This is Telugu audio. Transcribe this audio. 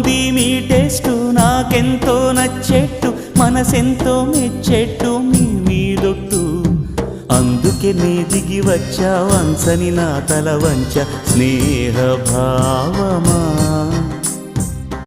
బాగుంది మీ టేస్టు నాకెంతో నచ్చేట్టు మనసెంతో మెచ్చేట్టు మీ మీదొట్టు అందుకే నే దిగి వచ్చా వంచని నా తల వంచ స్నేహ భావమా